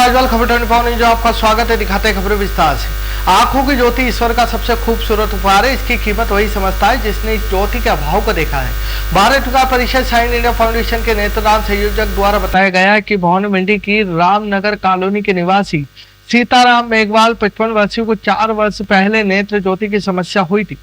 राजवाल खबर 24 न्यूज आपका स्वागत है। दिखाते हैं खबरें विस्तार से। आंखों की ज्योति ईश्वर का सबसे खूबसूरत उपहार है। इसकी कीमत वही समझता है जिसने इस ज्योति के अभाव को देखा है। भारत विकास परिषद साइन इंडिया फाउंडेशन के नेत्रदान संयोजक द्वारा बताया गया है कि भवन मंडी की रामनगर कॉलोनी के निवासी सीताराम मेघवाल 55 वर्षीय को 4 वर्ष पहले नेत्र ज्योति की समस्या हुई थी।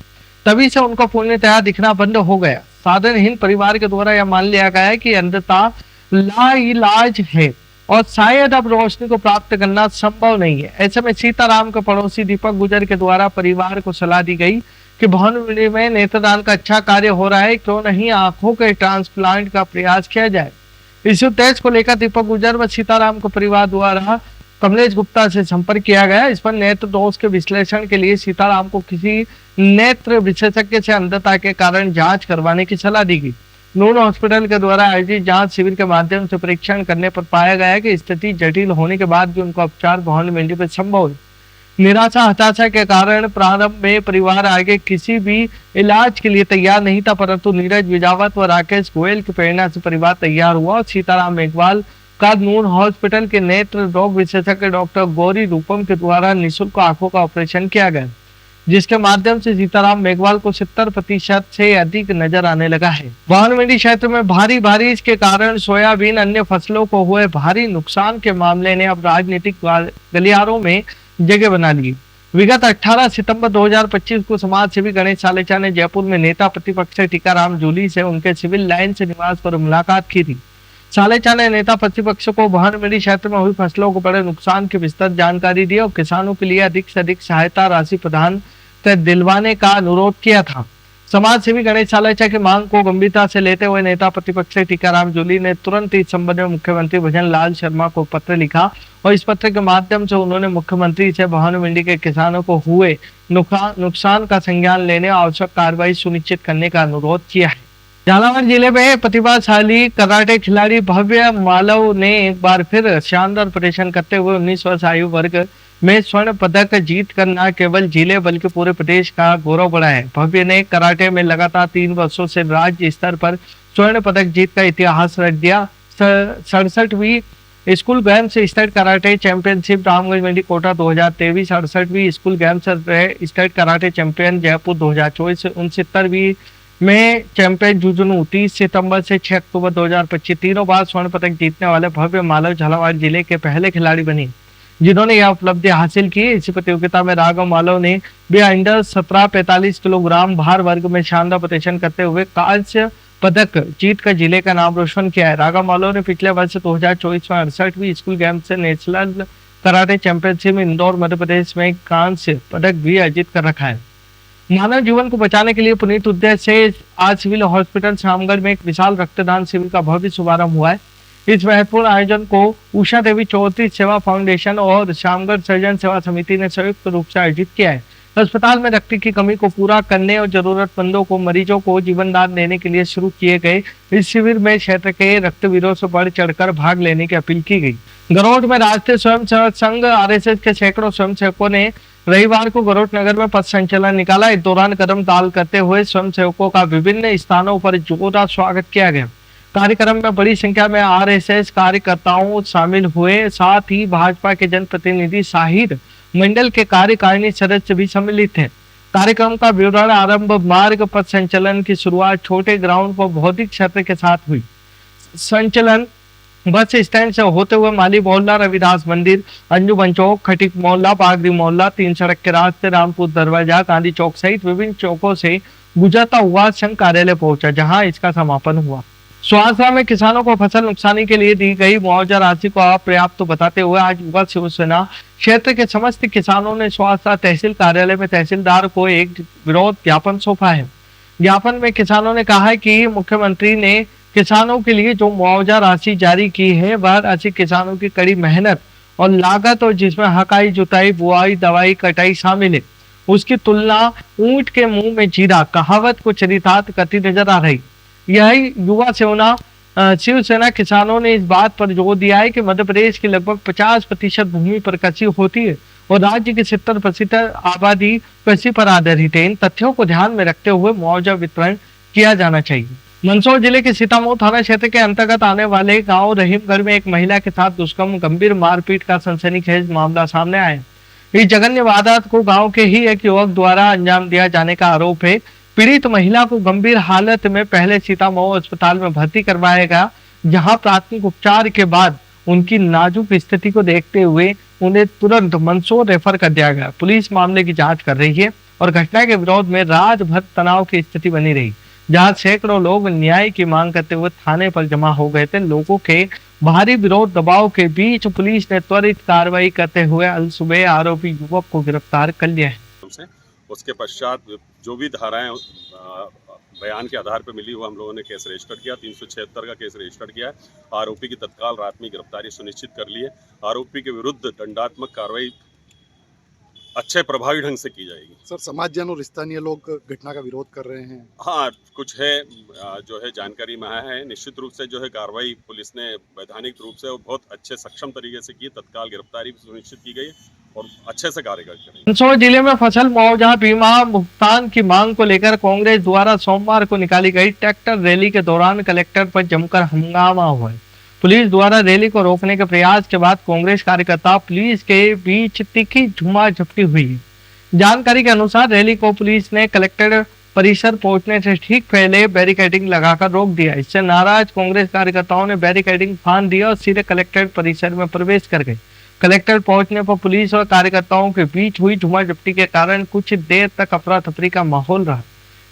तभी से उनको पूर्णतः दिखना बंद हो गया। साधनहीन परिवार के द्वारा यह मान लिया गया है कि अंधता लाइलाज है और शायद अब रोशनी को प्राप्त करना संभव नहीं है। ऐसे में सीताराम के पड़ोसी दीपक गुजर के द्वारा परिवार को सलाह दी गई कि भवन में नेत्रदान का अच्छा कार्य हो रहा है, क्यों नहीं आंखों के ट्रांसप्लांट का प्रयास किया जाए। इस उद्देश्य को लेकर दीपक गुजर व सीताराम के परिवार द्वारा कमलेश गुप्ता से संपर्क किया गया। इस पर नेत्र दोष के विश्लेषण के लिए सीताराम को किसी नेत्र विशेषज्ञ से अंधता के कारण जांच करवाने की सलाह दी गई। नून हॉस्पिटल के द्वारा आयोजित जांच शिविर के माध्यम से परीक्षण करने पर पाया गया कि स्थिति जटिल होने के बाद भी उनका उपचार भवन मंडी में संभव है। निराशा हताशा के कारण प्रारंभ में परिवार आगे किसी भी इलाज के लिए तैयार नहीं था, परंतु नीरज विजावत व राकेश गोयल की प्रेरणा से परिवार तैयार हुआ और सीताराम मेघवाल का नून हॉस्पिटल के नेत्र रोग विशेषज्ञ डॉक्टर गौरी रूपम के द्वारा निःशुल्क आंखों का ऑपरेशन किया गया, जिसके माध्यम से सीताराम मेघवाल को 70% से अधिक नजर आने लगा है। भवन मंडी क्षेत्र में भारी बारिश के कारण सोयाबीन अन्य फसलों को हुए भारी नुकसान के मामले ने अब राजनीतिक गलियारों में जगह बना ली। विगत 18 सितंबर 2025 को समाज सेवी गणेश सालेचा ने जयपुर में नेता प्रतिपक्ष टीकाराम जूली से उनके सिविल लाइन से निवास पर मुलाकात की थी। सालेचा ने नेता प्रतिपक्ष को भवन मंडी क्षेत्र में हुई फसलों को बड़े नुकसान की विस्तृत जानकारी दी और किसानों के लिए अधिक से अधिक सहायता राशि प्रदान कर दिलवाने का अनुरोध किया था। समाज सेवी गणेश सालेचा की मांग को गंभीरता से लेते हुए नेता प्रतिपक्ष टीकाराम जूली ने तुरंत इस संबंध में मुख्यमंत्री भजन लाल शर्मा को पत्र लिखा और इस पत्र के माध्यम से उन्होंने मुख्यमंत्री से भवन मंडी के किसानों को हुए नुकसान का संज्ञान लेने और आवश्यक कार्रवाई सुनिश्चित करने का अनुरोध किया है। झालावाड़ जिले में प्रतिभाशाली कराटे खिलाड़ी भव्य मालव ने एक बार फिर शानदार प्रदर्शन करते हुए 19 वर्ष आयु वर्ग में स्वर्ण पदक जीत कर न केवल जिले बल्कि पूरे प्रदेश का गौरव बढ़ाया है। भव्य ने कराटे में लगातार 3 वर्षों से राज्य स्तर पर स्वर्ण पदक जीत का इतिहास रच दिया। 67वीं school games state karate championship Ramganj Mandi Kota 2023, 68वीं school games state karate champion Jaipur 2024, 69वीं में चैंपियन जुजुनू 30 सितंबर से 6 अक्टूबर 2025 तीनों बार स्वर्ण पदक जीतने वाले भव्य मालव झालावाड़ जिले के पहले खिलाड़ी बने जिन्होंने यह उपलब्धि हासिल की। इसी प्रतियोगिता में राघव मालव ने भी अंडर 17 45 किलोग्राम भार वर्ग में शानदार प्रदर्शन करते हुए कांस्य पदक जीत कर जिले का नाम रोशन किया है। राघव मालव ने पिछले वर्ष 2024 में 68वीं स्कूल गेम्स से नेशनल कराटे चैंपियनशिप में इंदौर मध्य प्रदेश में कांस्य पदक भी अर्जित कर रखा है। मानव जीवन को बचाने के लिए पुनीत उद्देश्य से आज सिविल हॉस्पिटल शामगढ़ में एक विशाल रक्तदान शिविर का भव्य शुभारंभ हुआ है। इस महत्वपूर्ण आयोजन को उषा देवी चौधरी सेवा फाउंडेशन और शामगढ़ सर्जन सेवा समिति ने संयुक्त रूप से आयोजित किया है। अस्पताल में रक्त की कमी को पूरा करने और जरूरतमंदों को मरीजों को जीवन दान देने के लिए शुरू किए गए इस शिविर में क्षेत्र के रक्तवीरों से बढ़ चढ़कर भाग लेने की अपील की गई। गरोट में राष्ट्रीय स्वयंसेवक संघ RSS के सैकड़ों स्वयंसेवकों ने रविवार को गरोट नगर में पथ संचलन निकाला। इस दौरान कदम ताल करते हुए स्वयंसेवकों का विभिन्न स्थानों पर जोरदार स्वागत किया गया। कार्यक्रम में बड़ी संख्या में RSS कार्यकर्ताओं शामिल हुए, साथ ही भाजपा के जनप्रतिनिधि शाहिद मंडल के कार्यकारिणी सदस्य भी सम्मिलित थे। कार्यक्रम का विवरण आरंभ मार्ग पथ संचलन की शुरुआत छोटे ग्राउंड पर भौतिक क्षेत्र के साथ हुई। संचलन बस स्टैंड से होते हुए माली मोहल्ला, रविदास मंदिर, अंजुमन चौक, खटीक मोहल्ला, बागरी मोहल्ला, 3 सड़क के रास्ते, रामपुर दरवाजा, गांधी चौक सहित विभिन्न चौकों से गुजरता हुआ संघ कार्यालय पहुंचा, जहां इसका समापन हुआ। स्वास्थ्य में किसानों को फसल नुकसानी के लिए दी गई मुआवजा राशि को अपर्याप्त बताते हुए आज युवा शिवसेना क्षेत्र के समस्त किसानों ने स्वास्थ्य तहसील कार्यालय में तहसीलदार को एक विरोध ज्ञापन सौंपा है। ज्ञापन में किसानों ने कहा है कि मुख्यमंत्री ने किसानों के लिए जो मुआवजा राशि जारी की है वह राशि किसानों की कड़ी मेहनत और लागत और जिसमें हकाई जुताई बुआई दवाई कटाई शामिल है, उसकी तुलना ऊंट के मुंह में जीरा कहावत को चरितार्थ करती नजर आ रही। यही युवा शिवसेना किसानों ने इस बात पर जोर दिया है कि मध्य प्रदेश की लगभग 50% भूमि पर कृषि होती है और राज्य की 70% आबादी कृषि पर आधारित है। इन तथ्यों को ध्यान में रखते हुए मुआवजा वितरण किया जाना चाहिए। मंदसौर जिले के सीतामऊ थाना क्षेत्र के अंतर्गत आने वाले गांव रहीमगढ़ में एक महिला के साथ दुष्कर्म गंभीर मारपीट का सनसनीखेज मामला सामने आया। इस जघन्य वारदात को गांव के ही एक युवक द्वारा अंजाम दिया जाने का आरोप है। पीड़ित महिला को गंभीर हालत में पहले सीतामऊ अस्पताल में भर्ती करवाया गया, जहां प्राथमिक उपचार के बाद उनकी नाजुक स्थिति को देखते हुए उन्हें तुरंत मंदसौर रेफर कर दिया गया। पुलिस मामले की जांच कर रही है और घटना के विरोध में रात भर तनाव की स्थिति बनी रही, जहां सैकड़ों लोग न्याय की मांग करते हुए थाने पर जमा हो गए थे। लोगों के भारी विरोध दबाव के बीच पुलिस ने त्वरित कार्रवाई करते हुए अल सुबह आरोपी युवक को गिरफ्तार कर लिया है। उसके पश्चात जो भी धाराएं बयान के आधार पर मिली, वो हम लोगों ने केस रजिस्टर किया। 376 का केस रजिस्टर किया है। आरोपी की तत्काल रात में गिरफ्तारी सुनिश्चित कर ली है। आरोपी के विरुद्ध दंडात्मक कार्रवाई अच्छे प्रभावी ढंग से की जाएगी। सर, समाजजन और स्थानीय लोग घटना का विरोध कर रहे हैं। हाँ, कुछ है जो है जानकारी में आया है। निश्चित रूप से जो है कार्रवाई पुलिस ने वैधानिक रूप से और बहुत अच्छे सक्षम तरीके से की। तत्काल गिरफ्तारी भी सुनिश्चित की गई और अच्छे से कार्य करेंगे। मंदसौर जिले में फसल मुआवजा बीमा भुगतान की मांग को लेकर कांग्रेस द्वारा सोमवार को निकाली गई ट्रैक्टर रैली के दौरान कलेक्टर पर जमकर हंगामा हुआ। पुलिस द्वारा रैली को रोकने के प्रयास के बाद कांग्रेस कार्यकर्ता पुलिस के बीच तीखी झुमाझपटी हुई। जानकारी के अनुसार रैली को पुलिस ने कलेक्टर परिसर पहुंचने से ठीक पहले बैरिकेडिंग लगाकर रोक दिया। इससे नाराज कांग्रेस कार्यकर्ताओं ने बैरिकेडिंग फाड़ दिया और सीधे कलेक्टर परिसर में प्रवेश कर गए। कलेक्टर पहुंचने पर पुलिस और कार्यकर्ताओं के बीच हुई झुमाझपटी के कारण कुछ देर तक अफरा तफरी का माहौल रहा।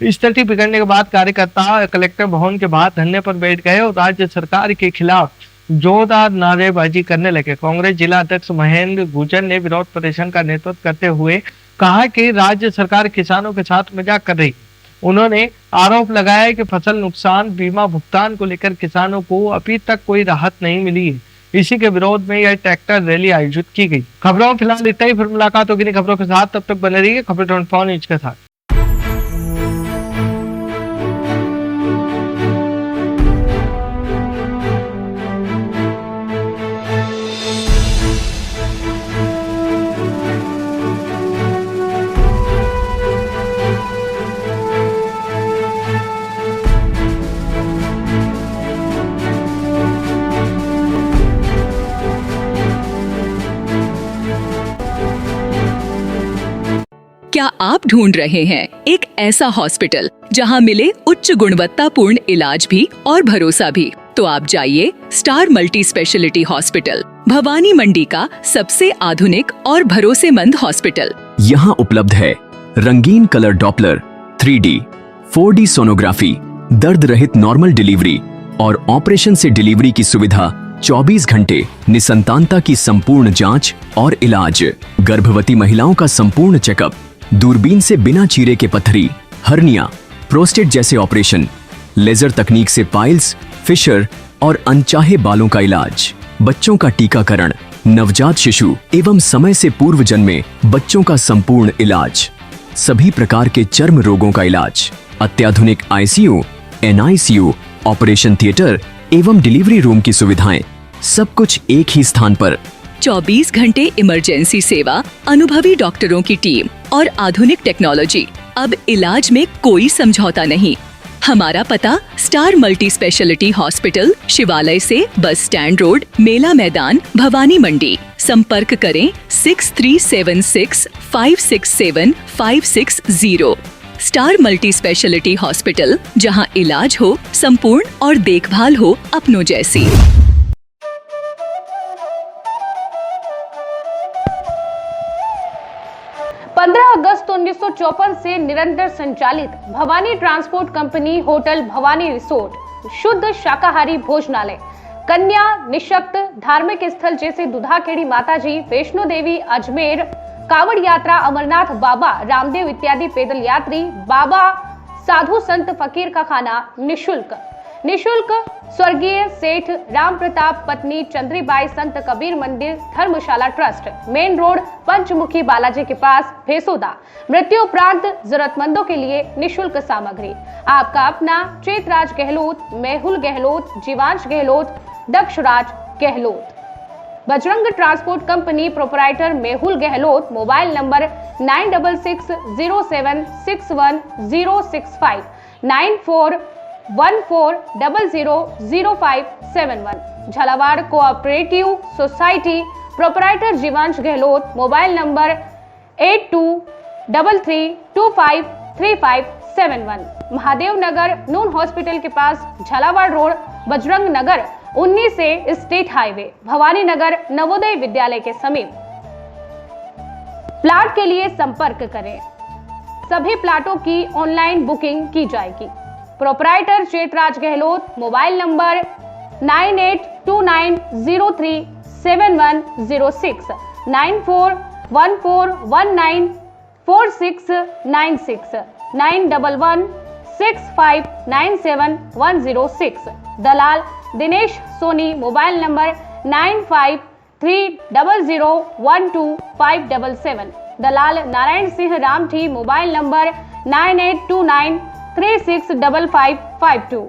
स्थिति बिगड़ने के बाद कार्यकर्ता कलेक्टर भवन के बाहर धरने पर बैठ गए और राज्य सरकार के खिलाफ जोरदार नारेबाजी करने लगे। कांग्रेस जिला अध्यक्ष महेंद्र गुर्जर ने विरोध प्रदर्शन का नेतृत्व करते हुए कहा कि राज्य सरकार किसानों के साथ मजाक कर रही। उन्होंने आरोप लगाया कि फसल नुकसान बीमा भुगतान को लेकर किसानों को अभी तक कोई राहत नहीं मिली है। इसी के विरोध में यह ट्रैक्टर रैली आयोजित की गई। खबरों फिलहाल इतना ही, फिर मुलाकात होगी खबरों के साथ। तब तक बने रहिए खबर 24 न्यूज के साथ। क्या आप ढूंढ रहे हैं एक ऐसा हॉस्पिटल जहां मिले उच्च गुणवत्तापूर्ण इलाज भी और भरोसा भी? तो आप जाइए star multi speciality hospital, Bhawani Mandi का सबसे आधुनिक और भरोसेमंद हॉस्पिटल। यहाँ उपलब्ध है रंगीन colour Doppler, 3D, 4D sonography, दर्द रहित नॉर्मल डिलीवरी और ऑपरेशन से डिलीवरी की सुविधा, 24 घंटे निसंतानता की संपूर्ण जांच और इलाज, गर्भवती महिलाओं का संपूर्ण चेकअप, दूरबीन से बिना चीरे के पथरी, हर्निया, प्रोस्टेट जैसे ऑपरेशन, लेजर तकनीक से पाइल्स, फिशर और अनचाहे बालों का इलाज, बच्चों का टीकाकरण, नवजात शिशु एवं समय से पूर्व जन्मे बच्चों का संपूर्ण इलाज, सभी प्रकार के चर्म रोगों का इलाज, अत्याधुनिक ICU, NICU, ऑपरेशन थिएटर एवं डिलीवरी रूम की सुविधाएं, सब कुछ एक ही स्थान पर। 24 घंटे इमरजेंसी सेवा, अनुभवी डॉक्टरों की टीम और आधुनिक टेक्नोलॉजी। अब इलाज में कोई समझौता नहीं। हमारा पता स्टार मल्टी स्पेशलिटी हॉस्पिटल, शिवालय से बस स्टैंड रोड, मेला मैदान, भवानी मंडी। संपर्क करें 6376567560। स्टार मल्टी स्पेशलिटी हॉस्पिटल, जहां इलाज हो संपूर्ण और देखभाल हो अपनों जैसी। 15 अगस्त 1954 से निरंतर संचालित Bhavani transport company hotel Bhavani resort, शुद्ध शाकाहारी भोजनालय, कन्या निशक्त धार्मिक स्थल जैसे दुधाखेड़ी माताजी, वैष्णो देवी, अजमेर, कावड़ यात्रा, अमरनाथ बाबा, रामदेव इत्यादि पैदल यात्री, बाबा, साधु संत फकीर का खाना निशुल्क स्वर्गीय सेठ राम प्रताप पत्नी चंद्रीबाई संत कबीर मंदिर धर्मशाला ट्रस्ट, मेन रोड, पंचमुखी बालाजी के पास, भेसोदा। मृत्यु उपरांत जरूरतमंदों के लिए निशुल्क सामग्री। आपका अपना Chetraj Gehlot, Mehul Gehlot, Jivansh Gehlot, Dakshraj Gehlot. Bajrang transport company proprietor Mehul Gehlot. Mobile number 9660761065, 14000571। Jhalawar cooperative society proprietor Jivansh Gehlot, mobile number 8233253571। Mahadev Nagar नून हॉस्पिटल के पास झालावाड़ रोड, बजरंग नगर 19 से स्टेट हाईवे, भवानी नगर नवोदय विद्यालय के समीप। प्लाट के लिए संपर्क करें। सभी प्लाटों की ऑनलाइन बुकिंग की जाएगी। Proprietor Chetraj Gehlot, mobile number 9829037106, 9414194696, 9116597106। दलाल दिनेश सोनी, मोबाइल नंबर 9530012577। दलाल नारायण सिंह रामठी, मोबाइल नंबर 9829365552।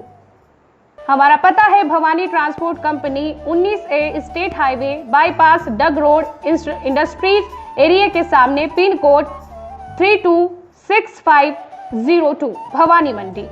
हमारा पता है Bhawani transport company, 19A state highway bypass Dag road, industries area के सामने, पिन कोड 326502, भवानी मंडी।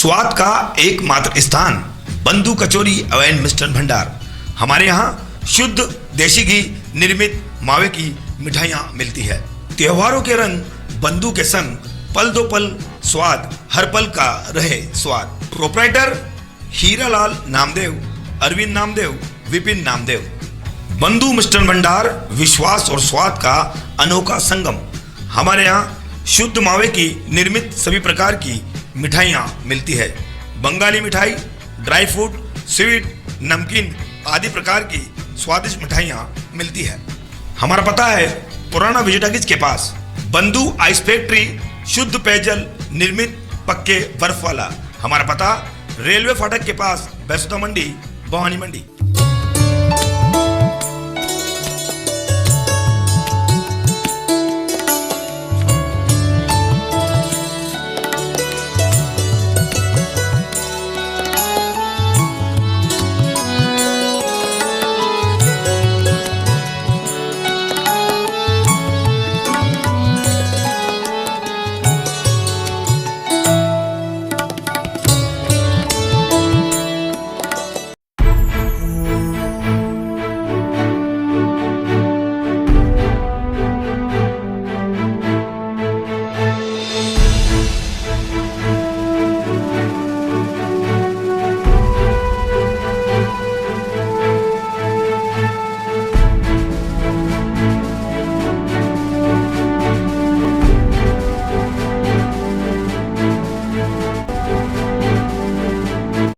स्वाद का एकमात्र स्थान बंधु कचौरी एवं मिष्ठान भंडार। हमारे यहाँ शुद्ध देशी घी निर्मित मावे की मिठाइयाँ मिलती है। त्योहारों के रंग बंधु के संग, पल दो पल स्वाद, हर पल का रहे स्वाद। प्रोपराइटर हीरालाल नामदेव, अरविंद नामदेव, विपिन नामदेव। बंधु मिष्ठान भंडार विश्वास और स्वाद का अनोखा संगम। हमारे यहाँ शुद्ध मावे की निर्मित सभी प्रकार की मिठाइयाँ मिलती है। बंगाली मिठाई, ड्राई फ्रूट, स्वीट, नमकीन आदि प्रकार की स्वादिष्ट मिठाइयाँ मिलती है। हमारा पता है पुराना विजिटागिज के पास, बंधु आइस फैक्ट्री, शुद्ध पेयजल निर्मित पक्के बर्फ वाला। हमारा पता रेलवे फाटक के पास, बैसुदा मंडी, भवानी मंडी।